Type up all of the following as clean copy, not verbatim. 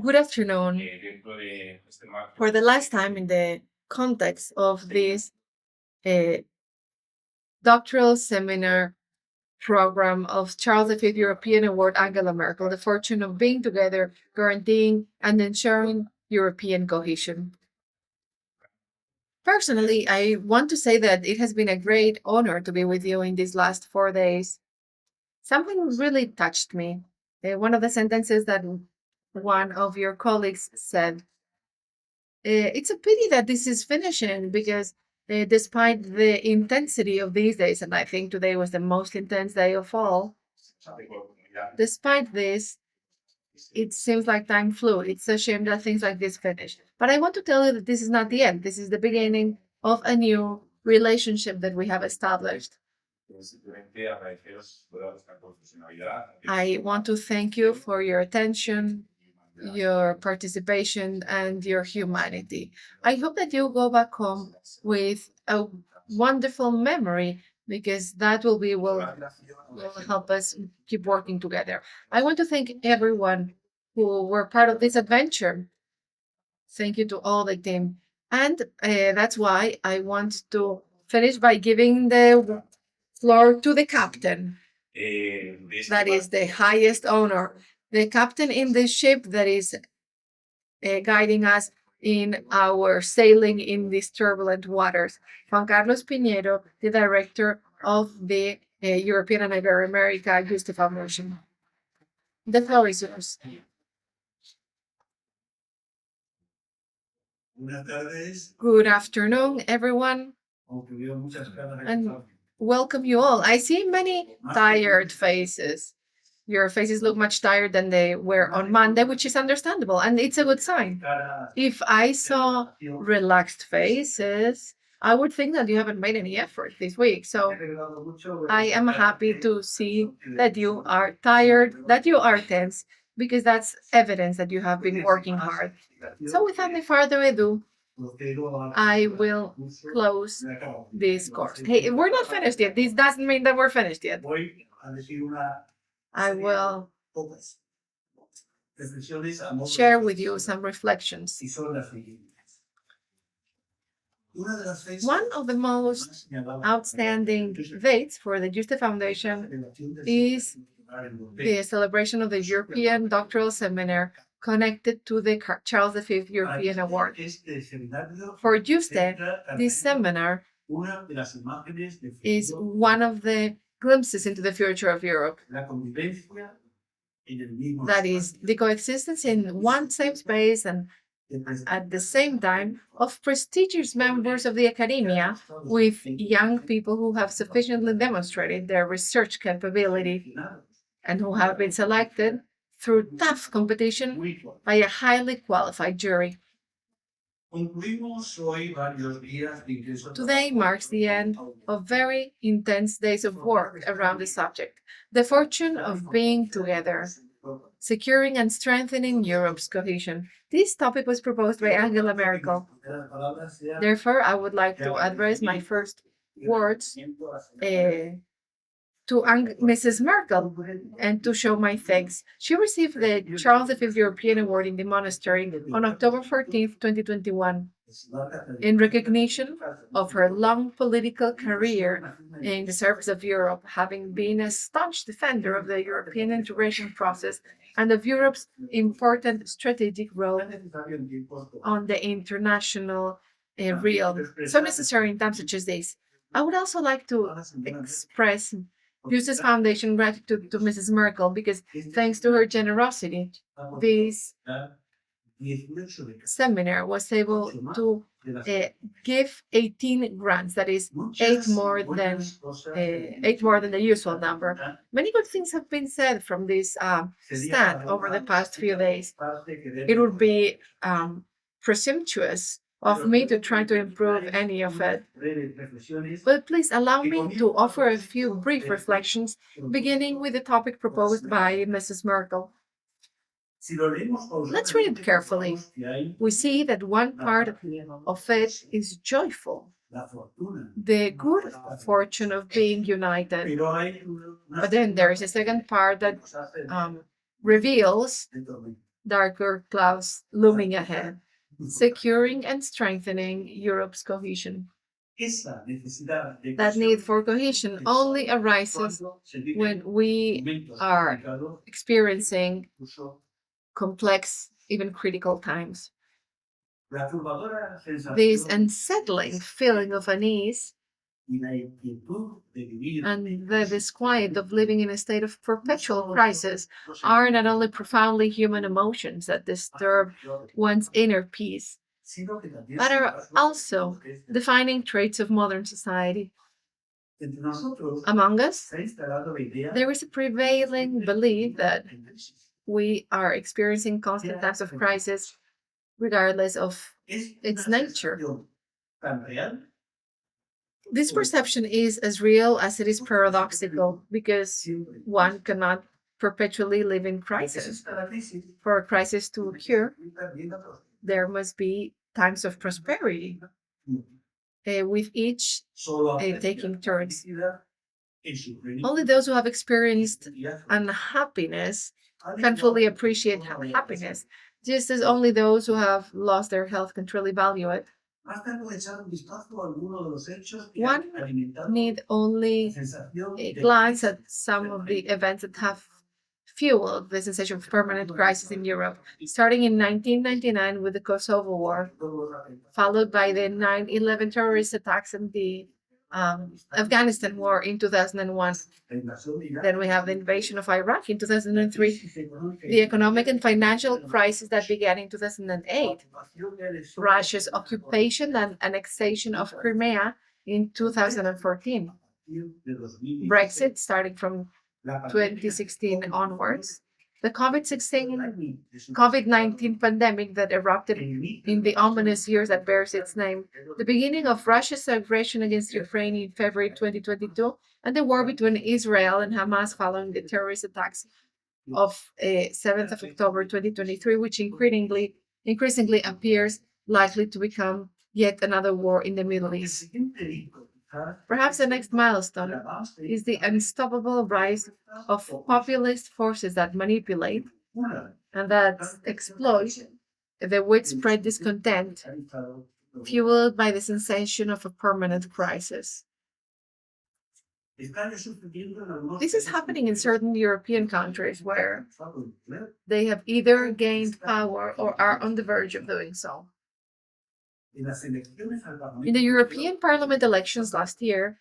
Good afternoon. For the last time, in the context of this uh, doctoral seminar program of Charles V European Award Angela Merkel, the fortune of being together, guaranteeing and ensuring European cohesion. Personally, I want to say that it has been a great honor to be with you in these last 4 days. Something really touched me. One of the sentences that one of your colleagues said, it's a pity that this is finishing because despite the intensity of these days, and I think today was the most intense day of all, despite this, it seems like time flew. It's a shame that things like this finish. But I want to tell you that this is not the end. This is the beginning of a new relationship that we have established. I want to thank you for your attention, your participation, and your humanity. I hope that you go back home with a wonderful memory because that will help us keep working together. I want to thank everyone who were part of this adventure. Thank you to all the team. And that's why I want to finish by giving the floor to the captain. That is the highest honor. The captain in the ship that is guiding us in our sailing in these turbulent waters. Juan Piñero, the director of the European and Ibero-American Yuste Foundation. The floor is yours. Good afternoon, everyone, and welcome you all. I see many tired faces. Your faces look much tired than they were on Monday, which is understandable, and it's a good sign. If I saw relaxed faces, I would think that you haven't made any effort this week. So I am happy to see that you are tired, that you are tense, because that's evidence that you have been working hard. So without any further ado, I will close this course. Hey, we're not finished yet. This doesn't mean that we're finished yet. I will share with you some reflections. One of the most outstanding dates for the Yuste Foundation is the celebration of the European Doctoral Seminar connected to the Charles V European Award. For Yuste, this seminar is one of the glimpses into the future of Europe. That is, the coexistence in one same space and at the same time of prestigious members of the academia with young people who have sufficiently demonstrated their research capability and who have been selected through tough competition by a highly qualified jury. Today marks the end of very intense days of work around the subject, the fortune of being together, securing and strengthening Europe's cohesion. This topic was proposed by Angela Merkel. Therefore, I would like to address my first words to Mrs. Merkel and to show my thanks. She received the Charles V European Award in the monastery on October 14th, 2021, in recognition of her long political career in the service of Europe, having been a staunch defender of the European integration process and of Europe's important strategic role on the international realm, so necessary in times such as these. I would also like to express Yuste's Foundation gratitude to Mrs. Merkel because thanks to her generosity, this seminar was able to give 18 grants, that is eight more than the usual number. Many good things have been said from this stand over the past few days. It would be presumptuous of me to try to improve any of it. But please allow me to offer a few brief reflections, beginning with the topic proposed by Mrs. Merkel. Let's read it carefully. We see that one part of it is joyful. the good fortune of being united. But then there is a second part that reveals darker clouds looming ahead, securing and strengthening Europe's cohesion. That need for cohesion only arises when we are experiencing complex, even critical times. This unsettling feeling of unease and the disquiet of living in a state of perpetual crisis are not only profoundly human emotions that disturb one's inner peace, but are also defining traits of modern society. Among us, there is a prevailing belief that we are experiencing constant times of crisis, regardless of its nature. This perception is as real as it is paradoxical because one cannot perpetually live in crisis. For a crisis to occur, there must be times of prosperity, with each taking turns. Only those who have experienced unhappiness can fully appreciate happiness, just as only those who have lost their health can truly value it. One need only glance at some of the events that have fueled the sensation of permanent crisis in Europe, starting in 1999 with the Kosovo War, followed by the 9/11 terrorist attacks and the Afghanistan War in 2001. Then we have the invasion of Iraq in 2003, the economic and financial crisis that began in 2008, Russia's occupation and annexation of Crimea in 2014, Brexit starting from 2016 onwards, the COVID-19 pandemic that erupted in the ominous years that bears its name, the beginning of Russia's aggression against Ukraine in February 2022, and the war between Israel and Hamas following the terrorist attacks of 7th of October 2023, which increasingly appears likely to become yet another war in the Middle East. Perhaps the next milestone is the unstoppable rise of populist forces that manipulate and that exploit the widespread discontent fueled by the sensation of a permanent crisis. This is happening in certain European countries where they have either gained power or are on the verge of doing so. In the European Parliament elections last year,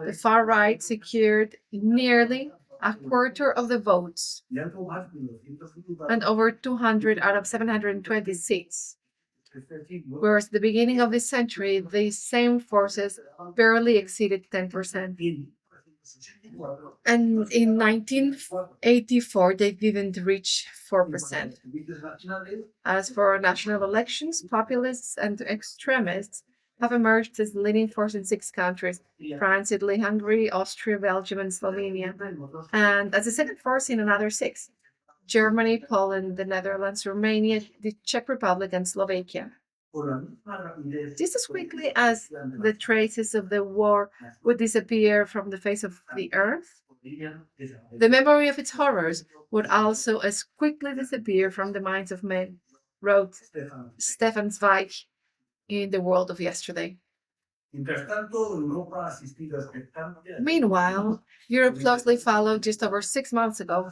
the far right secured nearly a quarter of the votes and over 200 out of 720 seats. Whereas at the beginning of this century, these same forces barely exceeded 10%. And in 1984, they didn't reach 4%. As for national elections, populists and extremists have emerged as the leading force in 6 countries: France, Italy, Hungary, Austria, Belgium, and Slovenia. And as a second force in another 6: Germany, Poland, the Netherlands, Romania, the Czech Republic, and Slovakia. Just as quickly as the traces of the war would disappear from the face of the earth, the memory of its horrors would also as quickly disappear from the minds of men, wrote Stefan Zweig in The World of Yesterday. Meanwhile, Europe closely followed just over 6 months ago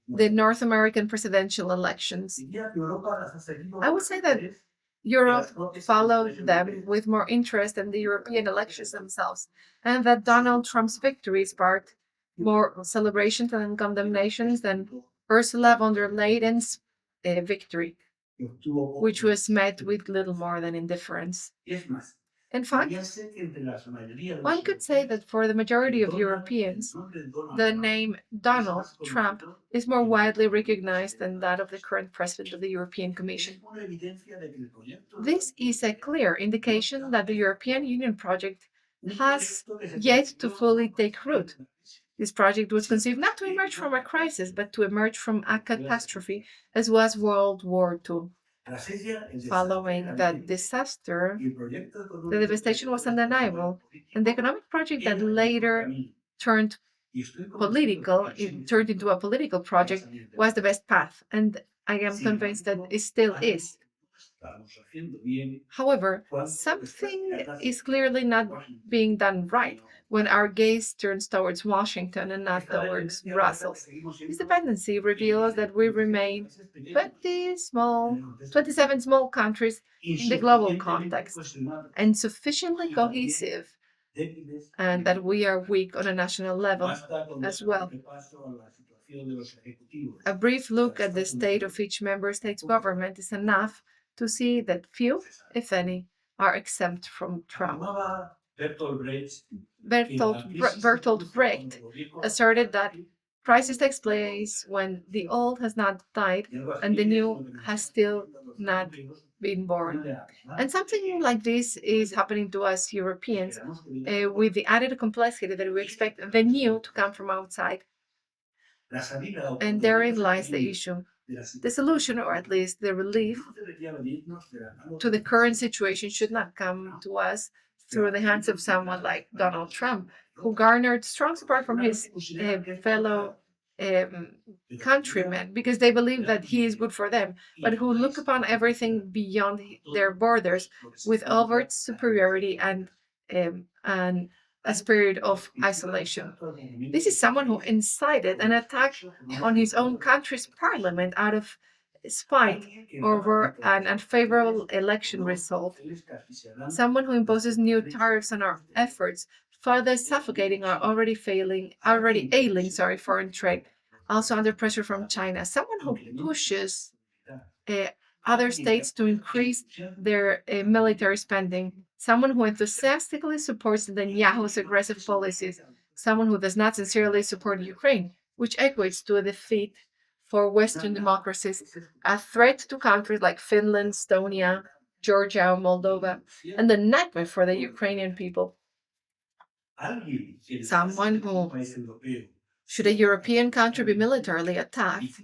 the North American presidential elections. I would say that Europe followed them with more interest than the European elections themselves, and that Donald Trump's victory sparked more celebrations and condemnations than Ursula von der Leyen's victory, which was met with little more than indifference. In fact, one could say that for the majority of Europeans, the name Donald Trump is more widely recognized than that of the current president of the European Commission. This is a clear indication that the European Union project has yet to fully take root. This project was conceived not to emerge from a crisis, but to emerge from a catastrophe, as was World War II. Following that disaster, the devastation was undeniable, and the economic project that later turned it turned into a political project was the best path, and I am convinced that it still is. However, something is clearly not being done right when our gaze turns towards Washington and not towards Brussels. This dependency reveals that we remain 27 small countries in the global context and sufficiently cohesive, and that we are weak on a national level as well. A brief look at the state of each member state's government is enough to see that few, if any, are exempt from trauma. Bertolt Brecht asserted that crisis takes place when the old has not died and the new has still not been born. And something like this is happening to us Europeans, with the added complexity that we expect the new to come from outside. And therein lies the issue. The solution, or at least the relief to the current situation, should not come to us through the hands of someone like Donald Trump, who garnered strong support from his fellow um, countrymen because they believe that he is good for them, but who look upon everything beyond their borders with overt superiority and a spirit of isolation. This is someone who incited an attack on his own country's parliament out of spite over an unfavorable election result. Someone who imposes new tariffs on our efforts, further suffocating our already ailing, foreign trade. Also under pressure from China. Someone who pushes uh, other states to increase their military spending. Someone who enthusiastically supports Netanyahu's aggressive policies. Someone who does not sincerely support Ukraine, which equates to a defeat for Western democracies, a threat to countries like Finland, Estonia, Georgia, or Moldova, and a nightmare for the Ukrainian people. Someone who, should a European country be militarily attacked,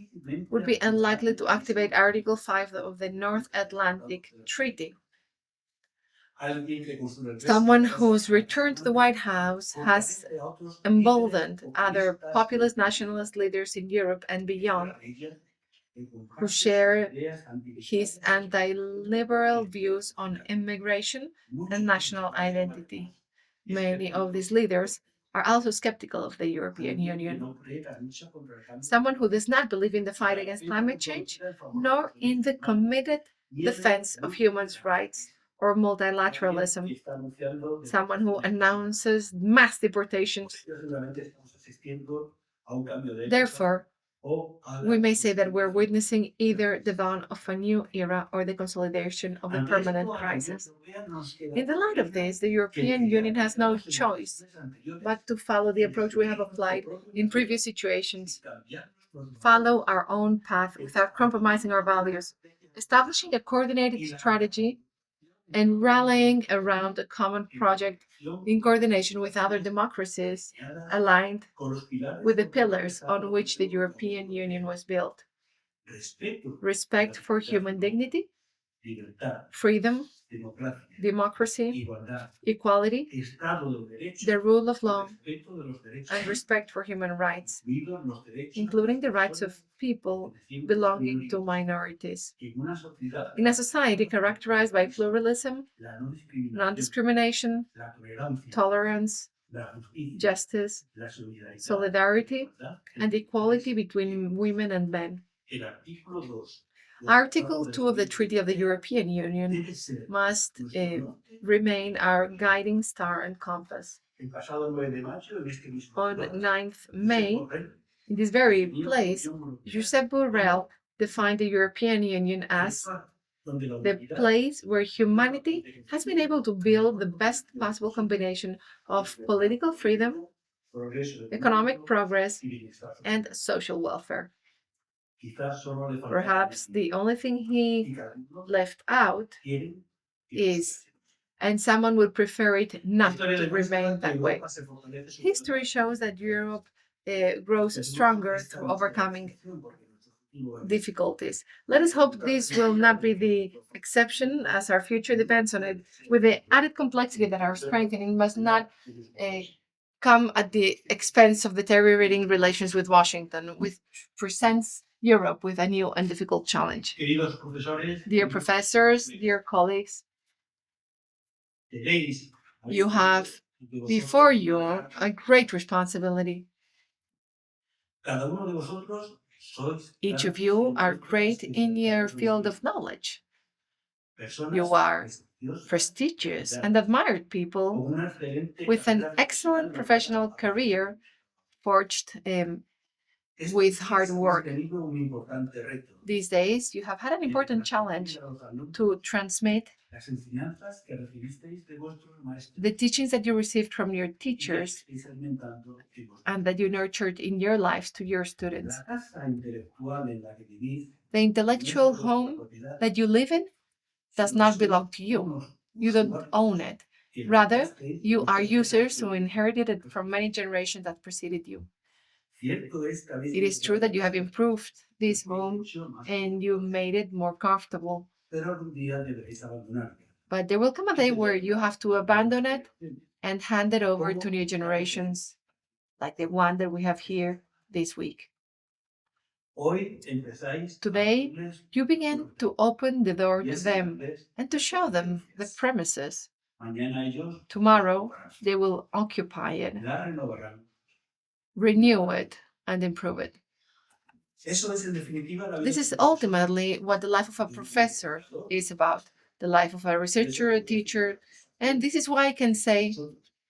would be unlikely to activate Article 5 of the North Atlantic Treaty. Someone whose return to the White House has emboldened other populist nationalist leaders in Europe and beyond who share his anti liberal views on immigration and national identity. Many of these leaders are also skeptical of the European Union. Someone who does not believe in the fight against climate change, nor in the committed defense of human rights or multilateralism. Someone who announces mass deportations. Therefore, we may say that we're witnessing either the dawn of a new era or the consolidation of the permanent crisis. In the light of this, the European Union has no choice but to follow the approach we have applied in previous situations, follow our own path without compromising our values, establishing a coordinated strategy and rallying around a common project in coordination with other democracies aligned with the pillars on which the European Union was built: respect for human dignity, freedom, democracy, equality, the rule of law, and respect for human rights, including the rights of people belonging to minorities. In a society characterized by pluralism, non discrimination, tolerance, justice, solidarity, and equality between women and men. Article 2 of the Treaty of the European Union must remain our guiding star and compass. On 9th May, in this very place, Josep Borrell defined the European Union as the place where humanity has been able to build the best possible combination of political freedom, economic progress, and social welfare. Perhaps the only thing he left out is, and someone would prefer it not to remain that way. History shows that Europe grows stronger through overcoming difficulties. Let us hope this will not be the exception, as our future depends on it, with the added complexity that our strengthening must not uh, come at the expense of deteriorating relations with Washington, which presents Europe with a new and difficult challenge. Dear professors, dear colleagues, you have before you a great responsibility. Each of you are great in your field of knowledge. You are prestigious and admired people with an excellent professional career forged with hard work. These days, you have had an important challenge to transmit the teachings that you received from your teachers and that you nurtured in your lives to your students. The intellectual home that you live in does not belong to you. You don't own it. Rather, you are users who inherited it from many generations that preceded you. It is true that you have improved this home and you made it more comfortable. But there will come a day where you have to abandon it and hand it over to new generations, like the one that we have here this week. Today, you begin to open the door to them and to show them the premises. Tomorrow, they will occupy it, renew it, and improve it. This is ultimately what the life of a professor is about, the life of a researcher, a teacher, and this is why I can say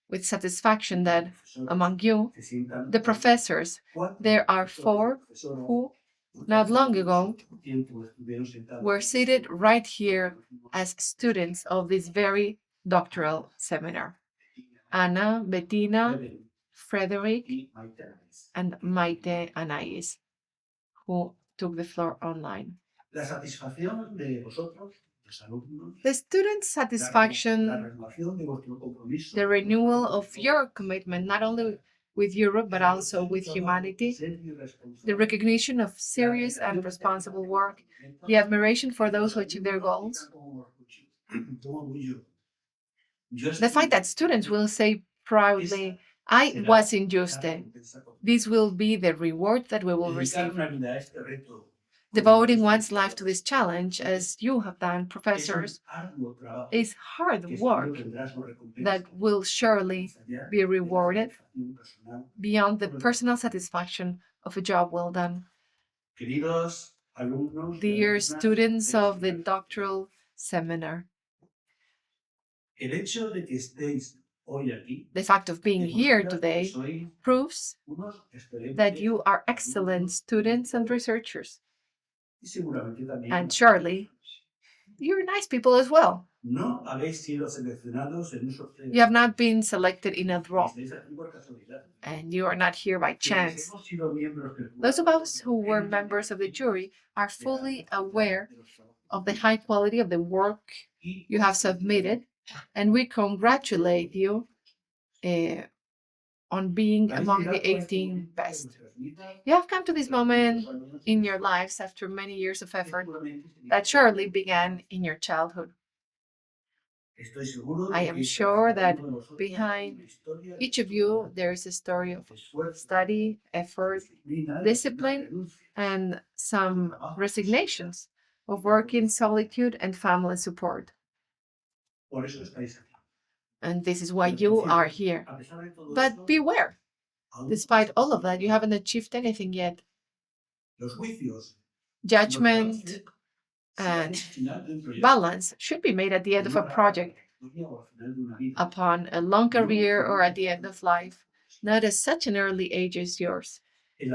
with satisfaction that among you, the professors, there are 4 who, not long ago, were seated right here as students of this very doctoral seminar. Anna, Bettina, Frederick, and Maite Anais, who took the floor online. The students' satisfaction, the renewal of your commitment, not only with Europe, but also with humanity, the recognition of serious and responsible work, the admiration for those who achieve their goals, the fact that students will say proudly, I was in Yuste. This will be the reward that we will receive. Devoting one's life to this challenge, as you have done, professors, is hard work that will surely be rewarded beyond the personal satisfaction of a job well done. Dear students of the doctoral seminar, the fact of being here today proves that you are excellent students and researchers. And surely, you're nice people as well. You have not been selected in a draw, and you are not here by chance. Those of us who were members of the jury are fully aware of the high quality of the work you have submitted, and we congratulate you on being among the 18 best. You have come to this moment in your lives after many years of effort that surely began in your childhood. I am sure that behind each of you there is a story of study, effort, discipline, and some resignations of work in solitude and family support. And this is why you are here. But beware, despite all of that, you haven't achieved anything yet. Judgment and balance should be made at the end of a project, upon a long career, or at the end of life, not at such an early age as yours. It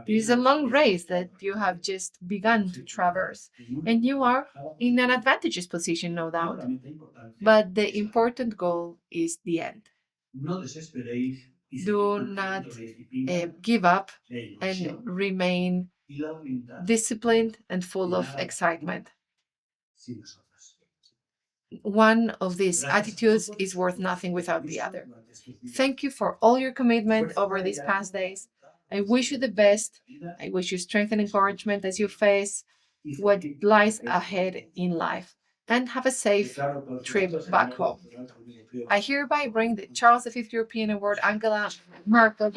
is a long race that you have just begun to traverse, and you are in an advantageous position, no doubt. But the important goal is the end. Do not give up and remain disciplined and full of excitement. One of these attitudes is worth nothing without the other. Thank you for all your commitment over these past days, I wish you the best. I wish you strength and encouragement as you face what lies ahead in life. And have a safe trip back home. I hereby bring the Charles V European Award Angela Merkel.